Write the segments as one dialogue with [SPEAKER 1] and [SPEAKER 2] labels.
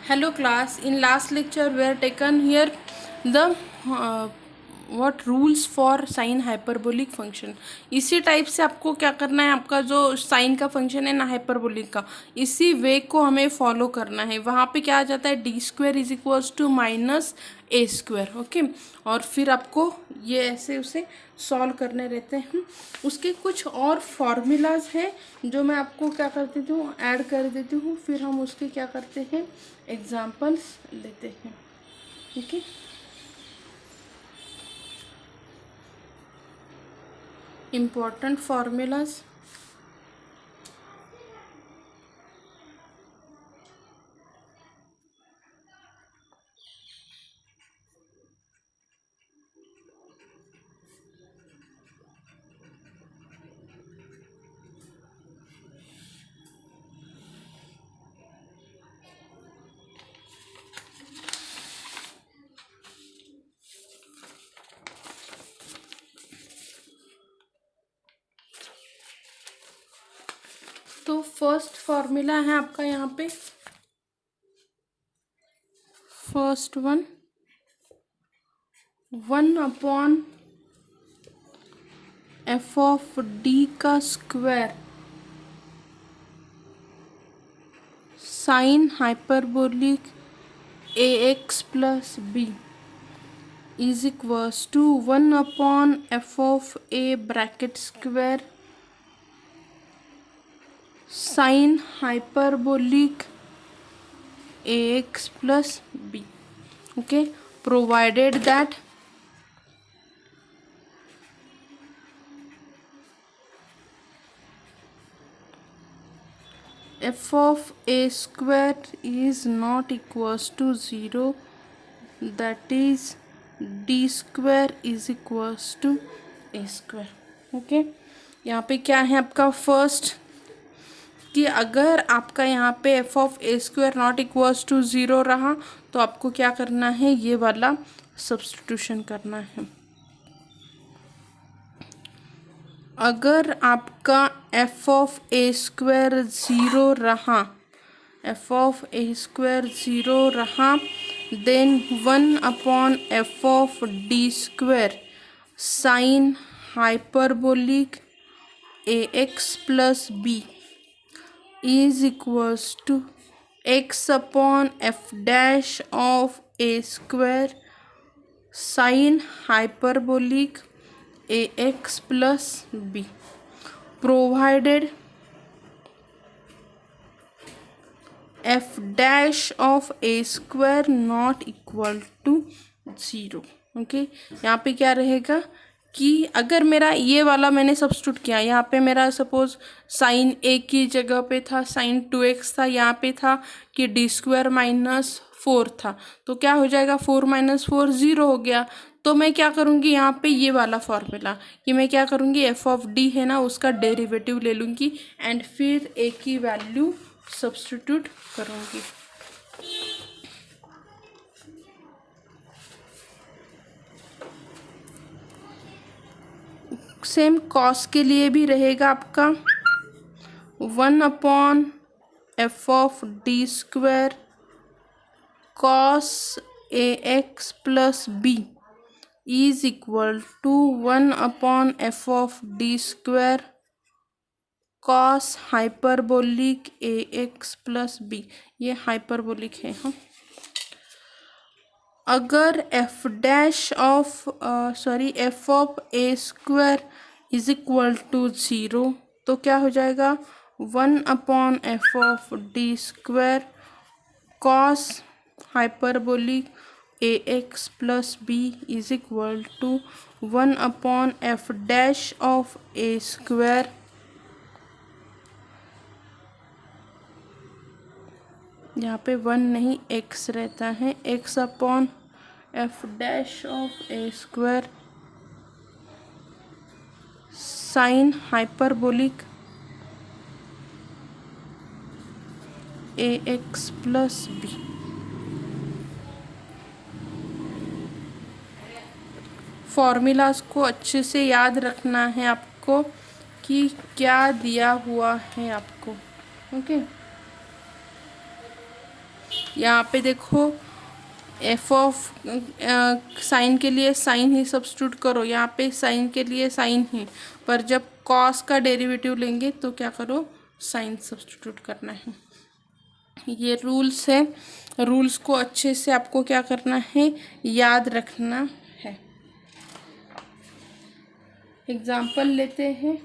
[SPEAKER 1] Hello class, in last lecture we are taken here the what rules for sine hyperbolic function. इसी type से आपको क्या करना है, आपका जो साइन का फंक्शन है ना हाइपरबोलिक का, इसी वे को हमें फॉलो करना है। वहाँ पे क्या आ जाता है, D square is equals to minus A square. Okay, और फिर आपको ये ऐसे उसे सॉल्व करने रहते हैं। उसके कुछ और फॉर्मूलाज हैं जो मैं आपको क्या कर देती हूँ, ऐड कर देती हूँ, फिर हम उसके क्या करते हैं, एग्जाम्पल्स लेते हैं। Okay, important formulas। तो फर्स्ट फॉर्मूला है आपका यहाँ पे, first one, 1/f of D का square sine hyperbolic A X plus B is equals to 1/f of A bracket square sine hyperbolic ax plus b। okay, provided that f of a square is not equals to 0, that is d square is equals to a square। Okay, यहाँ पे क्या है आपका first, कि अगर आपका यहाँ पे F of A square not equals to 0 रहा तो आपको क्या करना है, ये वाला सब्स्टिट्यूशन करना है। अगर आपका एफ ऑफ ए स्क्वायर 0 रहा, एफ ऑफ ए स्क्वायर 0 रहा, then 1/f of D square sine hyperbolic A X plus B is equals to x/f dash of a square sin hyperbolic ax plus b, provided f dash of a square not equal to 0। Okay, यहाँ पे क्या रहेगा कि अगर मेरा ये वाला मैंने सब्स्टिट्यूट किया, यहाँ पे मेरा सपोज साइन ए की जगह पे था साइन 2x था, यहाँ पे था कि डी स्क्वायर माइनस 4 था, तो क्या हो जाएगा, 4 - 4 0 हो गया। तो मैं क्या करूँगी, यहाँ पे ये वाला फॉर्मूला कि मैं क्या करूँगी, एफ ऑफ डी है ना उसका डेरिवेटिव ले लूँगी एंड फिर ए की वैल्यू सब्स्टिट्यूट करूँगी। सेम कॉस के लिए भी रहेगा आपका 1/f of D square cos A X plus B is equal to 1/f of D square cos hyperbolic A X plus B. ये हाइपरबोलिक है। हाँ, अगर F dash of F of A square is equal to 0 तो क्या हो जाएगा, 1/f of D square cos hyperbolic A X plus B is equal to 1/f dash of A square यहाँ पे 1 नहीं x रहता है, x/f dash of A square sine hyperbolic A X plus B. Formulas को अच्छे से याद रखना है आपको कि क्या दिया हुआ है आपको। ओके, यहाँ पे देखो एफ ऑफ साइन के लिए साइन ही सब्स्टिट्यूट करो, यहाँ पे साइन के लिए साइन ही, पर जब कॉस का डेरिवेटिव लेंगे तो क्या करो, साइन सब्स्टिट्यूट करना है। ये रूल्स है, रूल्स को अच्छे से आपको क्या करना है, याद रखना है। एग्जाम्पल लेते हैं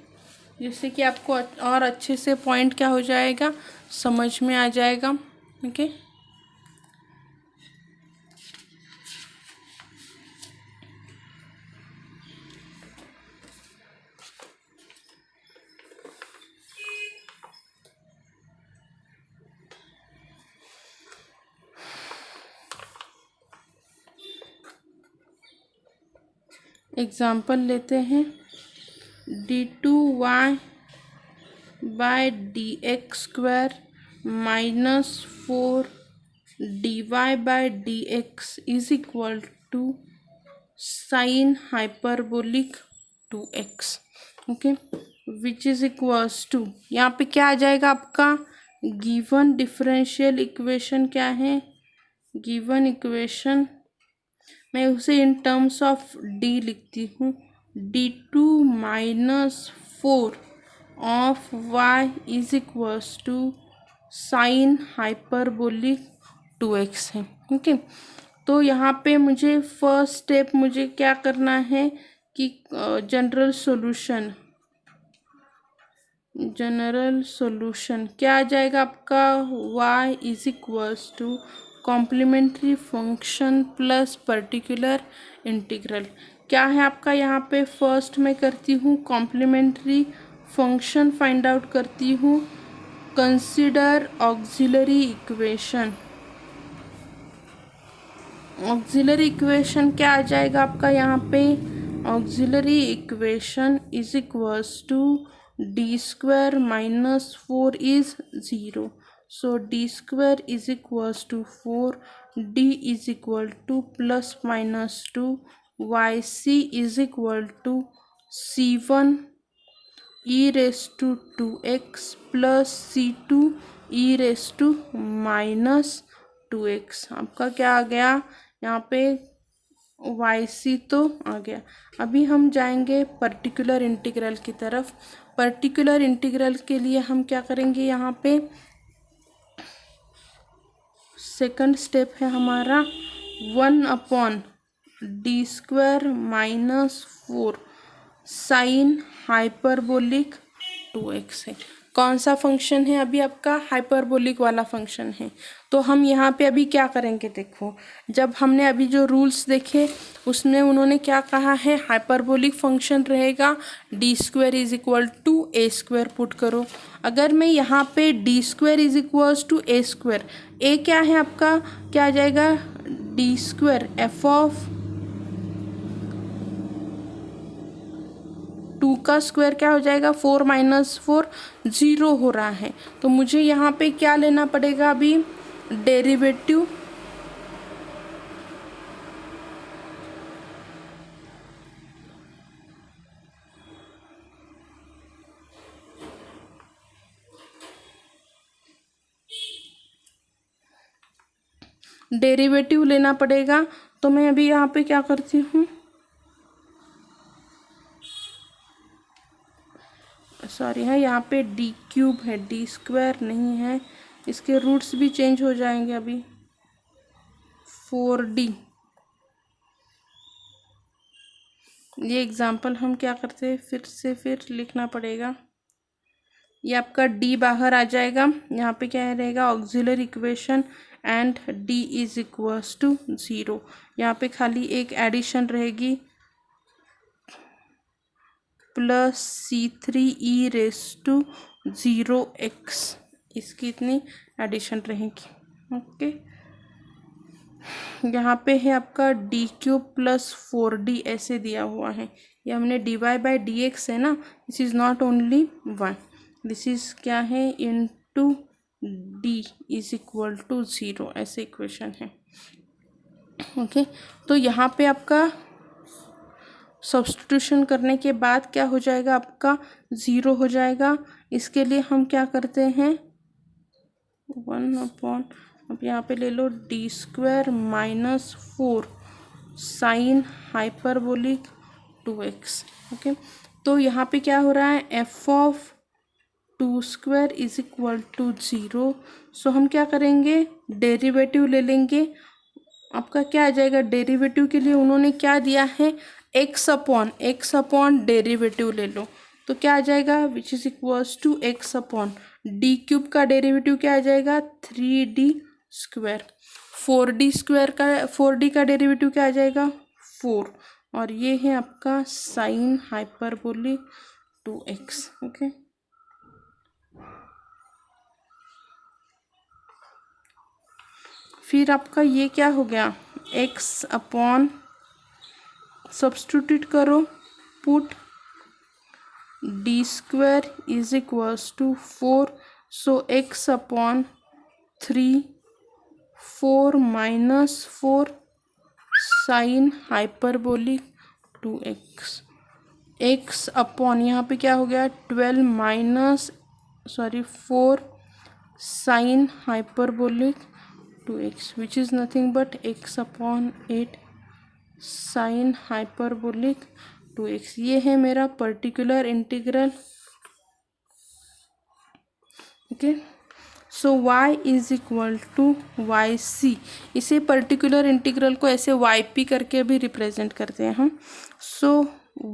[SPEAKER 1] जिससे कि आपको और अच्छे से पॉइंट क्या हो जाएगा, समझ में आ जाएगा। ओके, एग्जाम्पल लेते हैं। d2y by dx² minus 4 dy by dx is equal to sine hyperbolic 2x। Okay, which is equals to, यहाँ पे क्या आ जाएगा आपका, गिवन डिफरेंशियल इक्वेशन क्या है, गिवन इक्वेशन मैं उसे इन टर्म्स ऑफ डी लिखती हूँ, d2 minus 4 of y is equals to sine hyperbolic 2x है। ओके, तो यहाँ पे मुझे फर्स्ट स्टेप मुझे क्या करना है कि जनरल सॉल्यूशन क्या आ जाएगा आपका, y is equals to complementary function plus particular integral. क्या है आपका, यहाँ पे फर्स्ट मैं करती हूँ कॉम्प्लीमेंट्री फंक्शन फाइंड आउट करती हूँ, consider auxiliary equation. Auxiliary equation क्या आ जाएगा आपका, यहाँ पे auxiliary equation is equals to d² minus 4 is 0, so d² is equals to 4, d is equal to plus minus 2, yc is equal to c1 e raised to 2x plus c2 e raised to minus 2x। आपका क्या आ गया यहाँ पे, yc तो आ गया। अभी हम जाएंगे पर्टिकुलर इंटीग्रल की तरफ। पर्टिकुलर इंटीग्रल के लिए हम क्या करेंगे, यहाँ पे सेकंड स्टेप है हमारा 1/d² minus 4 sine hyperbolic 2x है। कौन सा फंक्शन है, अभी आपका हाइपरबोलिक वाला फंक्शन है। तो हम यहाँ पे अभी क्या करेंगे, देखो जब हमने अभी जो रूल्स देखे उसमें उन्होंने क्या कहा है, हाइपरबोलिक फंक्शन रहेगा d² is equal to a² put करो। अगर मैं यहाँ पे d² is equals to a², a क्या है आपका, क्या आ जाएगा, d² f ऑफ 2 का स्क्वायर क्या हो जाएगा, 4 माइनस 4 0 हो रहा है। तो मुझे यहाँ पे क्या लेना पड़ेगा, अभी डेरिवेटिव। डेरिवेटिव लेना पड़ेगा। तो मैं अभी यहाँ पे क्या करती हूँ, सॉरी है, यहाँ पे d³ है, d² नहीं है, इसके रूट्स भी चेंज हो जाएंगे। अभी 4d, ये एग्जाम्पल हम क्या करते हैं, फिर लिखना पड़ेगा। ये आपका d बाहर आ जाएगा, यहाँ पे क्या रहेगा, auxiliary equation and d is equals to 0। यहाँ पे खाली एक एडिशन रहेगी, plus c3 e rest to 0x, इसकी इतनी एडिशन रहेगी। ओके, यहाँ पे है आपका d³ प्लस 4d ऐसे दिया हुआ है। ये हमने dy बाई dx है ना, this is not only 1, this is क्या है, into d is equal to 0, ऐसे इक्वेशन है। ओके, तो यहाँ पे आपका सब्स्टिट्यूशन करने के बाद क्या हो जाएगा, आपका 0 हो जाएगा। इसके लिए हम क्या करते हैं, 1 अब यहाँ पे ले लो D square minus 4 sine hyperbolic 2x। Okay, तो यहाँ पे क्या हो रहा है, F of 2 square is equal to 0। So हम क्या करेंगे, डेरिवेटिव ले लेंगे। आपका क्या आ जाएगा, डेरिवेटिव के लिए उन्होंने क्या दिया है, x अपॉन डेरिवेटिव ले लो, तो क्या आ जाएगा, which is equals to x upon D cube का डेरिवेटिव क्या आ जाएगा, 3d स्क्वायर। 4d का डेरिवेटिव क्या आ जाएगा, 4, और ये है आपका साइन हाइपरबोलिक 2x। ओके, फिर आपका ये क्या हो गया, x अपॉन, सब्स्टिट्यूट करो, put D square is equals to 4, so x upon 3, 4 minus 4 sine hyperbolic 2x। x upon यहाँ पे क्या हो गया, 12 minus 4 sine hyperbolic 2x which is nothing but x upon 8 sine hyperbolic 2x। ये है मेरा particular integral. Okay, so y is equal to Y C. इसे particular integral को ऐसे वाई पी करके भी रिप्रेजेंट करते हैं हम। So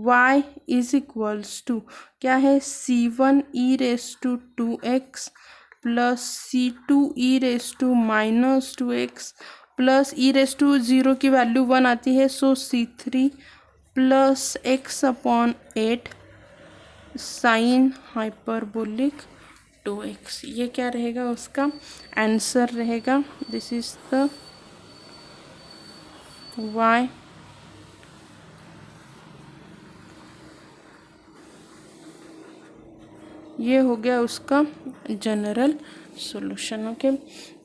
[SPEAKER 1] y is equals to क्या है, c1 e raise to 2x plus c2 e raise to minus 2x plus e raise to 0 की वैल्यू 1 आती है, so c3 plus x upon 8 sine hyperbolic 2x। ये क्या रहेगा, उसका आंसर रहेगा। This is the y। ये हो गया उसका जनरल सॉल्यूशन। ओके,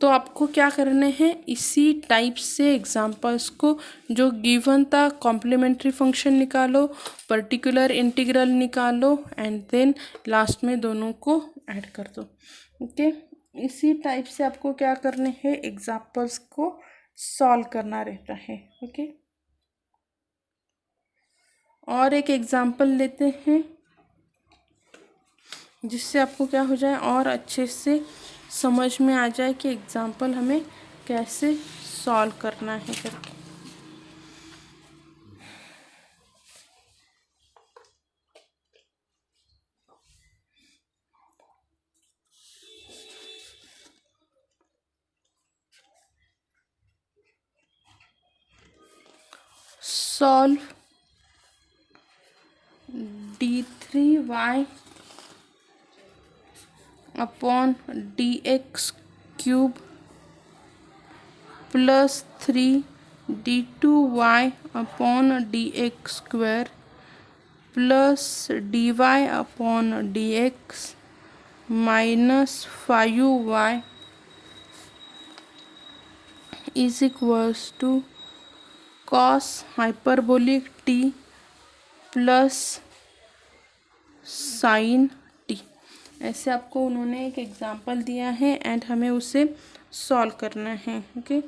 [SPEAKER 1] तो आपको क्या करने हैं, इसी टाइप से एग्जांपल्स को, जो गिवन था, कॉम्प्लीमेंट्री फंक्शन निकालो, पर्टिकुलर इंटीग्रल निकालो, एंड देन लास्ट में दोनों को ऐड कर दो। ओके, इसी टाइप से आपको क्या करने हैं, एग्जांपल्स को सॉल्व करना रहता है। ओके, और एक एग्जांपल लेते हैं जिससे आपको क्या हो जाए, और अच्छे से समझ में आ जाए कि एग्जाम्पल हमें कैसे सॉल्व करना है करके। Solve d3y upon dx cube plus 3d2y upon dx square plus dy upon dx minus 5y is equals to cos hyperbolic t plus sine t। ऐसे आपको उन्होंने एक एग्जांपल दिया है एंड हमें उसे सॉल्व करना है। ओके,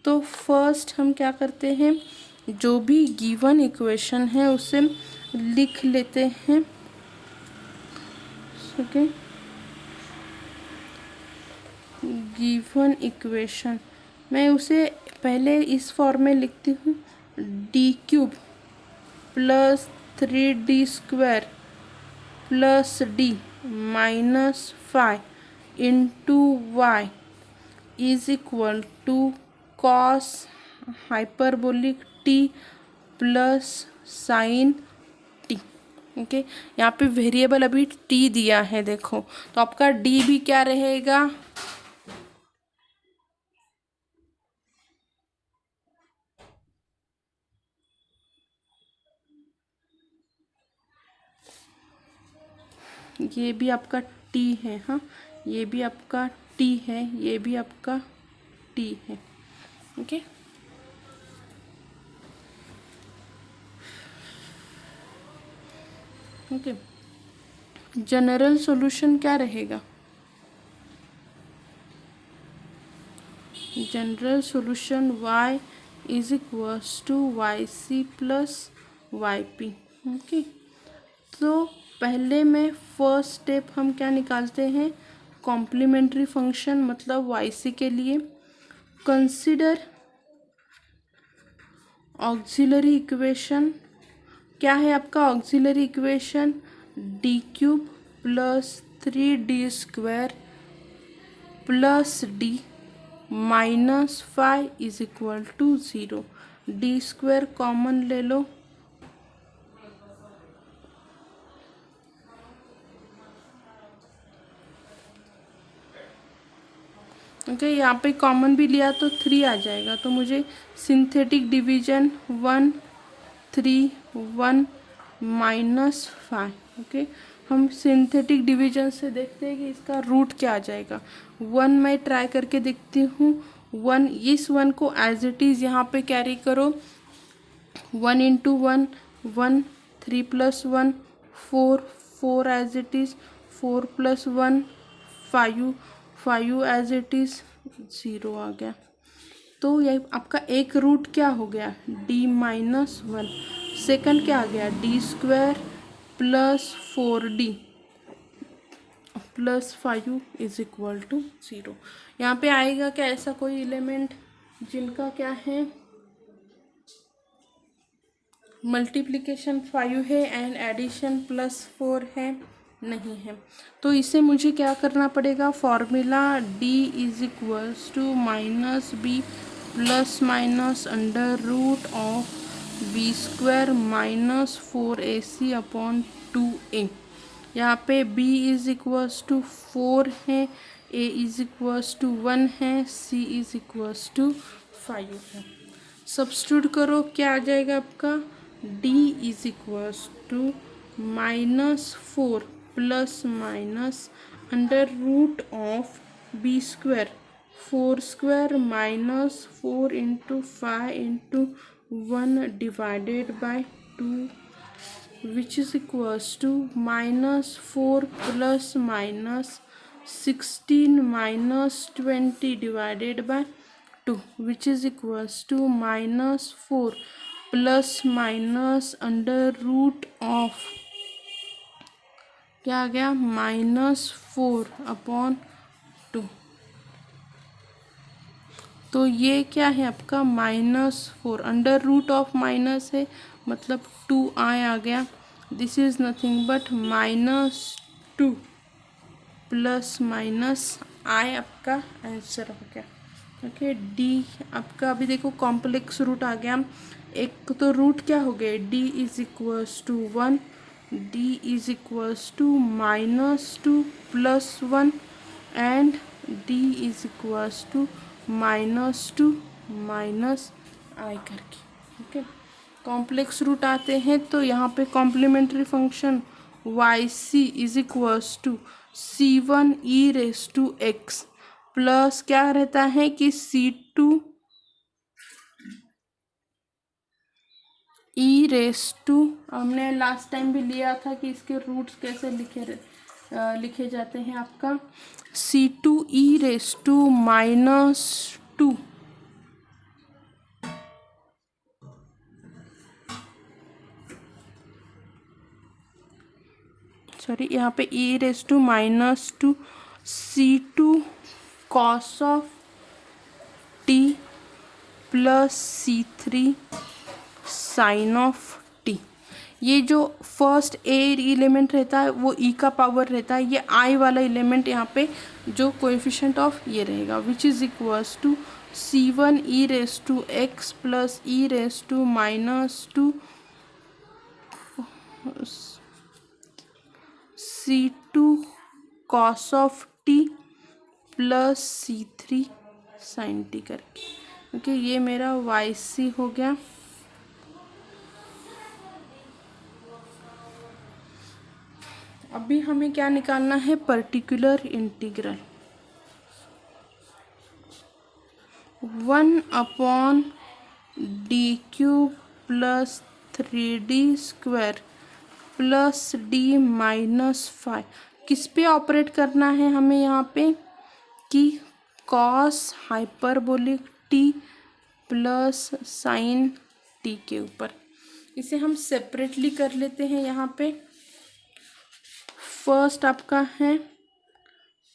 [SPEAKER 1] तो फर्स्ट हम क्या करते हैं, जो भी गिवन इक्वेशन है उसे लिख लेते हैं। ओके, गिवन इक्वेशन मैं उसे पहले इस फॉर्म में लिखती हूँ, D cube plus 3d square plus D minus 5 into Y is equal to cos hyperbolic T plus sine T. Okay, यहाँ पे वेरिएबल अभी टी दिया है, देखो, तो आपका डी भी क्या रहेगा, ये भी आपका टी है, हाँ, ये भी आपका टी है, ये भी आपका टी है। ओके, ओके, जनरल सॉल्यूशन क्या रहेगा, general solution y is equals to Y C plus Y P. Okay, तो पहले में फर्स्ट स्टेप हम क्या निकालते हैं, कॉम्प्लीमेंट्री फंक्शन मतलब वाई सी के लिए कंसिडर ऑक्सिलरी इक्वेशन। क्या है आपका auxiliary equation, D cube plus 3d² plus D minus 5 is equal to 0। d² common ले लो, ओके यहाँ पे कॉमन भी लिया तो 3 आ जाएगा, तो मुझे सिंथेटिक डिवीजन 1 3 1 माइनस 5। ओके, हम सिंथेटिक डिवीजन से देखते हैं कि इसका रूट क्या आ जाएगा। 1 मैं ट्राई करके देखती हूँ, 1 इस 1 को एज इट इज़ यहाँ पे कैरी करो, 1 into 1 1, 3 plus 1 4, 4 as it is, 4 plus 1 5, 5 as it is, 0 आ गया। तो ये आपका एक रूट क्या हो गया, d माइनस 1। सेकंड क्या आ गया, d² plus 4d plus 5 is equal to 0। यहाँ पे आएगा क्या ऐसा कोई एलिमेंट जिनका क्या है मल्टीप्लिकेशन 5 है एंड एडिशन +4 है, नहीं है। तो इसे मुझे क्या करना पड़ेगा, formula d is equals to minus B plus minus under root of b² minus 4ac upon 2a। यहाँ पे b इज इक्वल्स टू 4 है, a इज इक्वल्स टू 1 है, c इज इक्वल्स टू 5 है। सब्स्टिट्यूट करो, क्या आ जाएगा आपका, d is equals to -4 plus minus under root of b² 4² minus 4 into 5 into 1 divided by 2 which is equals to -4 plus minus 16 minus 20 divided by 2 which is equals to -4 plus minus under root of क्या आ गया, -4 upon 2। तो ये क्या है आपका -4 under root of minus है मतलब 2i आ गया। This is nothing but -2 plus minus i आपका आंसर हो गया। ओके, d आपका अभी देखो कॉम्प्लेक्स रूट आ गया। एक तो रूट क्या हो गए, d is equals to 1, d is equals to -2 plus 1 and d is equals to -2 minus i करके। ओके, कॉम्प्लेक्स रूट आते हैं तो यहाँ पे complementary function Y C is equals to c1 e⁻x plus क्या रहता है कि c2 e⁻, हमने लास्ट टाइम भी लिया था कि इसके रूट्स कैसे लिखे जाते हैं, आपका c2 e⁻², सॉरी यहाँ पे e⁻² c2 cos of t plus c3 sine of t। ये जो फर्स्ट ए एलिमेंट रहता है वो e का पावर रहता है, ये i वाला एलिमेंट यहाँ पे जो कोएफिशिएंट ऑफ ये रहेगा which is equals to c1 e⁻x plus e⁻² c2 cos of t plus c3 sine t करके। ओके, ये मेरा वाई सी हो गया। अभी हमें क्या निकालना है, particular integral 1/d³ plus 3d² plus d minus 5। किस पे ऑपरेट करना है हमें यहाँ पे कि cos hyperbolic T plus sine T के ऊपर। इसे हम सेपरेटली कर लेते हैं। यहाँ पे फर्स्ट आपका है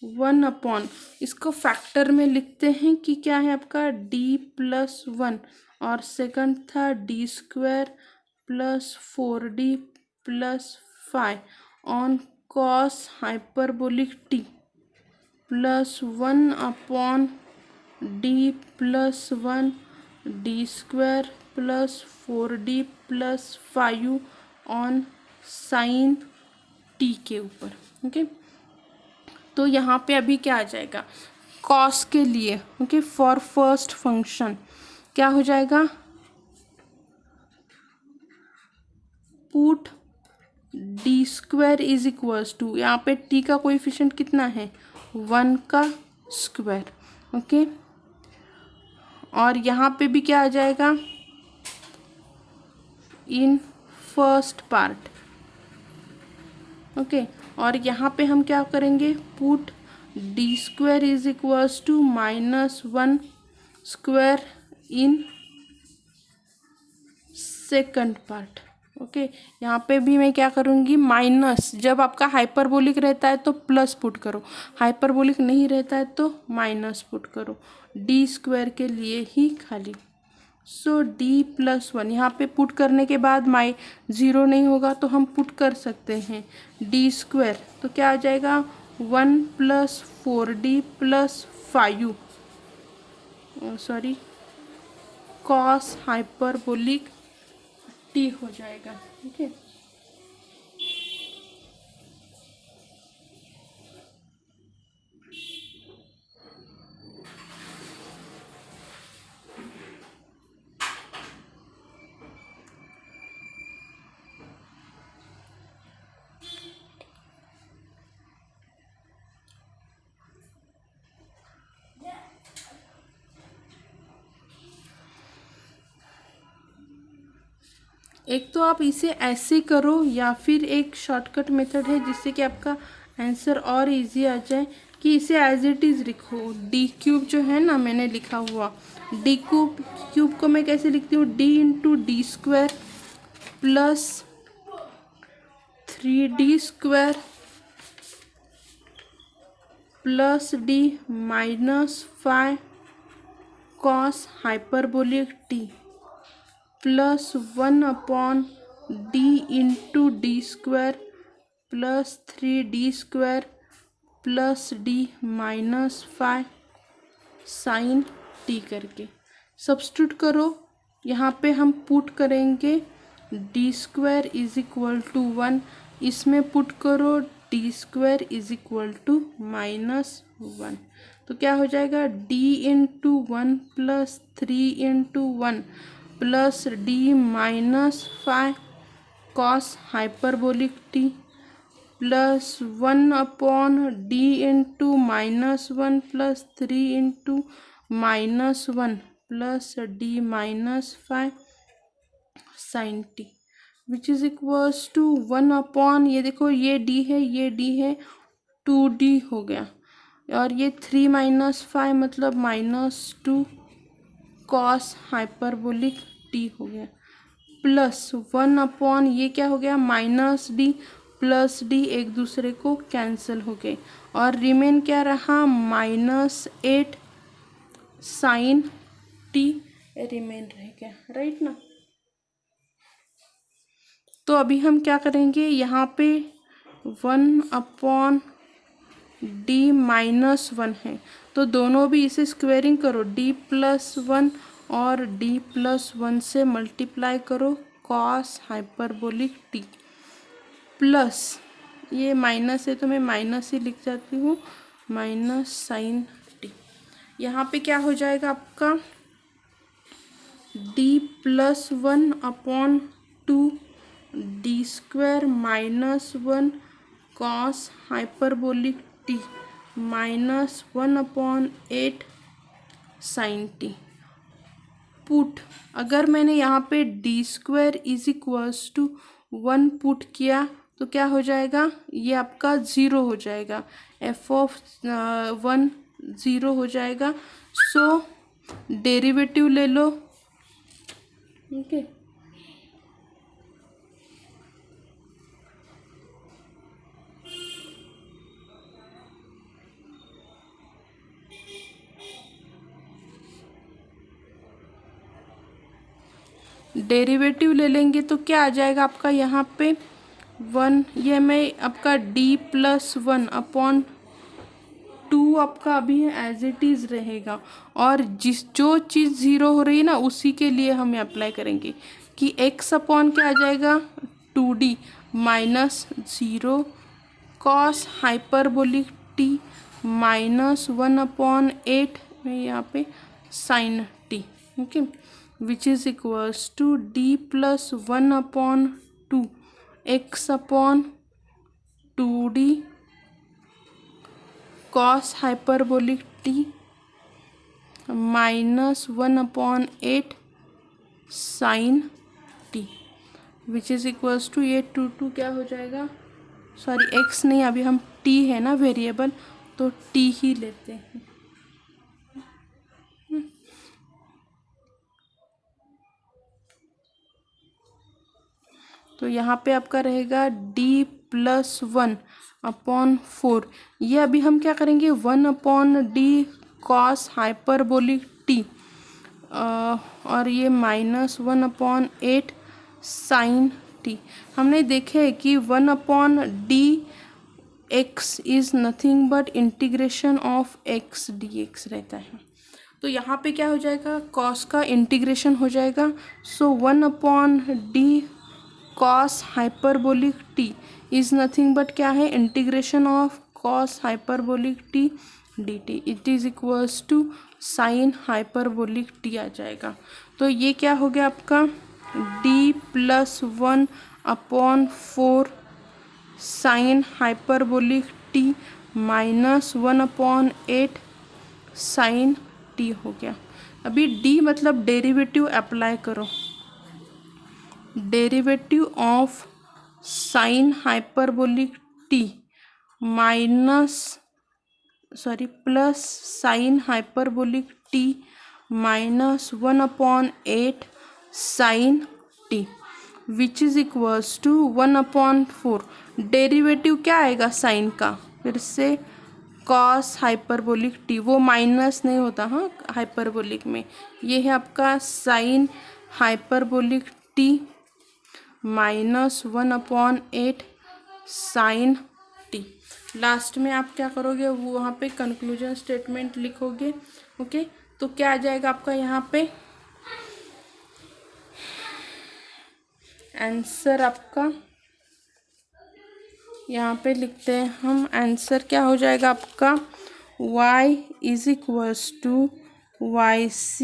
[SPEAKER 1] 1/, इसको फैक्टर में लिखते हैं कि क्या है आपका d+1, और सेकंड था d² + 4d+5 on cos hyperbolic T plus 1/d+1 d² + 4d+5 on sine T के ऊपर। ओके, तो यहाँ पे अभी क्या आ जाएगा कॉस के लिए। ओके, फॉर फर्स्ट फंक्शन क्या हो जाएगा, पुट d² = यहाँ पे t का कोएफिशिएंट कितना है 1 का स्क्वायर। ओके, और यहाँ पे भी क्या आ जाएगा इन फर्स्ट पार्ट। ओके, और यहाँ पे हम क्या करेंगे put d² = -1² in second part. Okay, यहाँ पे भी मैं क्या करूँगी माइनस, जब आपका हाइपरबोलिक रहता है तो प्लस पुट करो, हाइपरबोलिक नहीं रहता है तो माइनस पुट करो, d² के लिए ही खाली। सो d+1 यहाँ पे पुट करने के बाद 0 नहीं होगा तो हम पुट कर सकते हैं d², तो क्या आ जाएगा 1 + 4d+5 sorry cos hyperbolic T हो जाएगा। ठीक है, एक तो आप इसे ऐसे करो या फिर एक शॉर्टकट मेथड है जिससे कि आपका आंसर और इजी आ जाए कि इसे एज इट इज़ लिखो। d³ जो है ना मैंने लिखा हुआ, d³ को मैं कैसे लिखती हूँ d × d² + 3d² + d-5 cos hyperbolic T plus 1/d × d² + 3d² + d-5 sine T करके सब्स्टिट्यूट करो। यहाँ पे हम पुट करेंगे d² = 1, इसमें पुट करो d² = -1, तो क्या हो जाएगा d × 1 + 3 × 1 plus d-5 cos hyperbolic T plus 1/d × -1 plus 3 × -1 plus d-5 sine T which is equals to 1/, ये देखो ये d है ये d है 2d हो गया, और ये 3 - 5 मतलब -2 कॉस हाइपरबोलिक टी हो गया, प्लस 1/, ये क्या हो गया -d प्लस d एक दूसरे को कैंसिल हो गए, और रिमेन क्या रहा -8 साइन टी रिमेन रह गया, राइट ना। तो अभी हम क्या करेंगे यहाँ पे 1/d -1 है तो दोनों भी इसे स्क्वेयरिंग करो, d+1 और d+1 से मल्टीप्लाई करो कॉस हाइपरबोलिक टी प्लस ये माइनस है तो मैं माइनस ही लिख जाती हूँ माइनस साइन टी। यहाँ पे क्या हो जाएगा आपका d+1/2 d² -1 cos hyperbolic T -1/8 sine T. Put अगर मैंने यहाँ पे d² = 1 पुट किया तो क्या हो जाएगा, ये आपका 0 हो जाएगा, f(1) ज़ीरो हो जाएगा। सो डेरिवेटिव ले लो। ओके, डेरिवेटिव ले लेंगे तो क्या आ जाएगा आपका यहाँ पे 1, ये मैं आपका d+1/2 आपका अभी एज इट इज़ रहेगा। और जो चीज़ ज़ीरो हो रही है ना उसी के लिए हम अप्लाई करेंगे कि x अपॉन क्या आ जाएगा 2d -0 कॉस हाइपरबोलिक t -1/8 में यहाँ पे sine t। Okay, which is equals to d+1/2 x/2d cos hyperbolic t -1/8 sine t, which is equals to ये 2 क्या हो जाएगा, सॉरी x नहीं, अभी हम t है ना वेरिएबल तो t ही लेते हैं। तो यहाँ पे आपका रहेगा d+1/4। ये अभी हम क्या करेंगे 1/d कॉस हाइपरबोलिक t और ये -1/8 साइन t। हमने देखे कि 1/d x is nothing but integration of x dx रहता है। तो यहाँ पे क्या हो जाएगा, कॉस का इंटीग्रेशन हो जाएगा। So 1/d cos hyperbolic t is nothing but क्या है, integration of cos hyperbolic t dt। It is equals to sine hyperbolic t आ जाएगा। तो ये क्या हो गया आपका d+1/4 sine hyperbolic t -1/8 sine t हो गया। अभी d मतलब डेरिवेटिव अप्लाई करो, derivative of sine hyperbolic t plus sine hyperbolic t -1/8 sine t which is equals to 1/4। Derivative क्या आएगा साइन का, फिर से कॉस हाइपरबोलिक t, वो माइनस नहीं होता हाँ हाइपरबोलिक में, ये है आपका sine hyperbolic t -1/8 sine t। Last में आप क्या करोगे, वो वहाँ पे कंक्लूजन स्टेटमेंट लिखोगे। ओके, तो क्या आ जाएगा आपका यहाँ पे आंसर, आपका यहाँ पे लिखते हैं हम, आंसर क्या हो जाएगा आपका y is equals to yc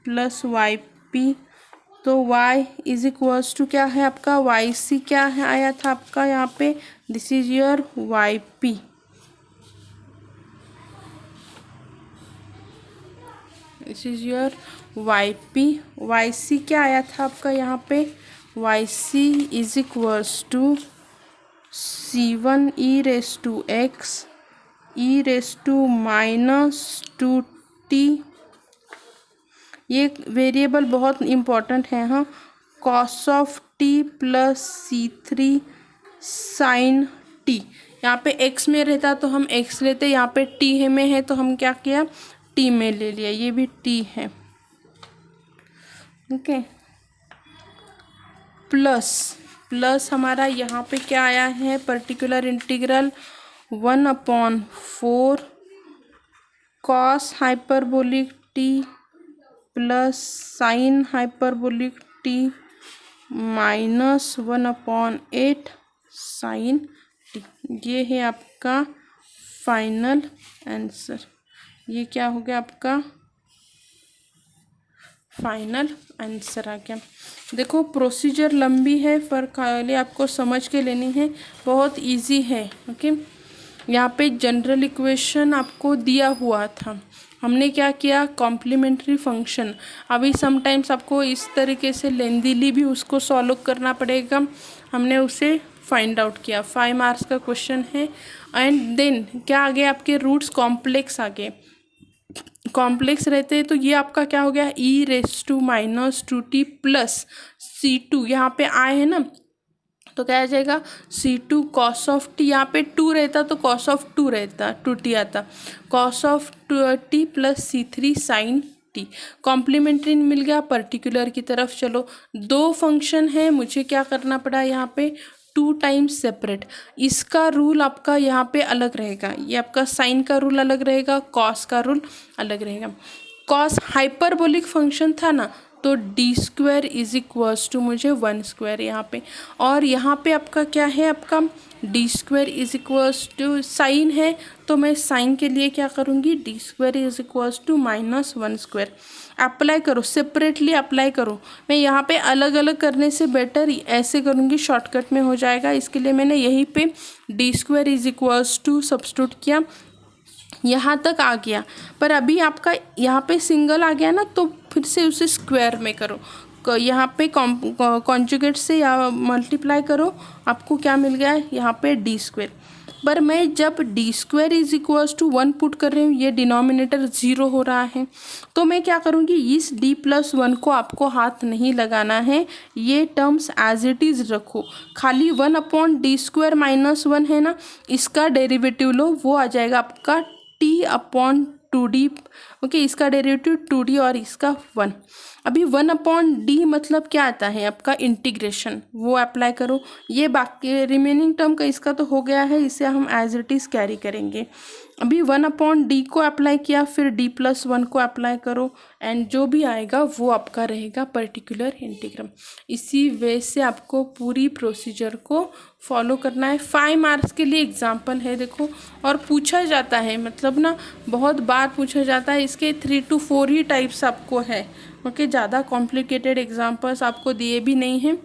[SPEAKER 1] plus yp। तो y इज इक्वल्स टू क्या है आपका yc, क्या है आया था आपका यहाँ पे, this is your yp। This is your yp। yc क्या आया था आपका यहाँ पे, yc is equals to c1 e⁻x e⁻−2t। ये वेरिएबल बहुत इम्पोर्टेंट है हाँ, cos of t plus c3 sine t। यहाँ पे x में रहता तो हम x लेते, यहाँ पे t है में है तो हम क्या किया t में ले लिया, ये भी t है। ओके, प्लस हमारा यहाँ पे क्या आया है, particular integral 1/4 cos hyperbolic t plus sine hyperbolic t -1/8 sine t। ये है आपका फाइनल आंसर। ये क्या हो गया आपका फाइनल आंसर आ गया। देखो प्रोसीजर लंबी है पर खाली आपको समझ के लेनी है, बहुत इजी है। ओके, यहाँ पे जनरल इक्वेशन आपको दिया हुआ था, हमने क्या किया कॉम्प्लीमेंट्री फंक्शन। अभी समटाइम्स आपको इस तरीके से लेंदीली भी उसको सॉल्व करना पड़ेगा, हमने उसे फाइंड आउट किया। 5 मार्क्स का क्वेश्चन है। एंड देन क्या आ गए आपके रूट्स कॉम्प्लेक्स आ गए, कॉम्प्लेक्स रहते हैं तो ये आपका क्या हो गया, e⁻² प्लस C2, यहाँ पे आए है ना, तो क्या आ जाएगा C2 cos ऑफ t, यहाँ पे 2 रहता तो cos ऑफ 2 रहता, 2t आता, cos of t plus C3 sin t। Complementary मिल गया, पर्टिकुलर की तरफ चलो। दो फंक्शन है, मुझे क्या करना पड़ा यहाँ पे, 2 टाइम्स सेपरेट। इसका रूल आपका यहाँ पे अलग रहेगा, ये आपका साइन का रूल अलग रहेगा, कॉस का रूल अलग रहेगा। कॉस हाइपरबोलिक फंक्शन था ना, तो d² इज इक्वल्स टू मुझे 1² यहाँ पे, और यहाँ पे आपका क्या है, आपका d² is equals to sign है, तो मैं साइन के लिए क्या करूँगी, d² is equals to -1²। Apply करो, सेपरेटली अप्लाई करो। मैं यहाँ पे अलग अलग करने से बेटर ऐसे करूँगी, शॉर्टकट में हो जाएगा, इसके लिए मैंने यहीं पे d² is equals to substitute किया, यहाँ तक आ गया। पर अभी आपका यहाँ पे सिंगल आ गया ना, तो फिर से उसे स्क्वायर में करो, यहाँ पे कॉन्जुगेट से या मल्टीप्लाई करो, आपको क्या मिल गया है यहाँ पे d²। पर मैं जब d² is equals to 1 put कर रही हूँ, ये डिनोमिनेटर 0 हो रहा है, तो मैं क्या करूँगी, इस d+1 को आपको हाथ नहीं लगाना है, ये टर्म्स एज इट इज़ रखो, खाली 1/d² -1 है ना, इसका डेरिवेटिव लो, वो आ जाएगा आपका t/2d। ओके, इसका डेरिवेटिव 2d और इसका 1। अभी 1/d मतलब क्या आता है आपका, इंटीग्रेशन, वो अप्लाई करो। ये बाकी रिमेनिंग टर्म का इसका तो हो गया है, इसे हम एज इट इज़ कैरी करेंगे। अभी 1/d को अप्लाई किया, फिर d+1 को अप्लाई करो, एंड जो भी आएगा वो आपका रहेगा पर्टिकुलर इंटीग्रम। इसी वे से आपको पूरी प्रोसीजर को फॉलो करना है। 5 मार्क्स के लिए एग्जाम्पल है देखो, और पूछा जाता है, मतलब ना बहुत बार पूछा जाता है, इसके 3 to 4 ही टाइप्स आपको है। ओके, ज़्यादा कॉम्प्लिकेटेड एग्जाम्पल्स आपको दिए भी नहीं हैं,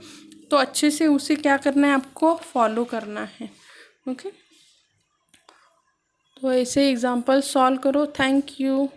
[SPEAKER 1] तो अच्छे से उसे क्या करना है, आपको फॉलो करना है। ओके, तो ऐसे एग्जाम्पल सॉल्व करो। Thank you.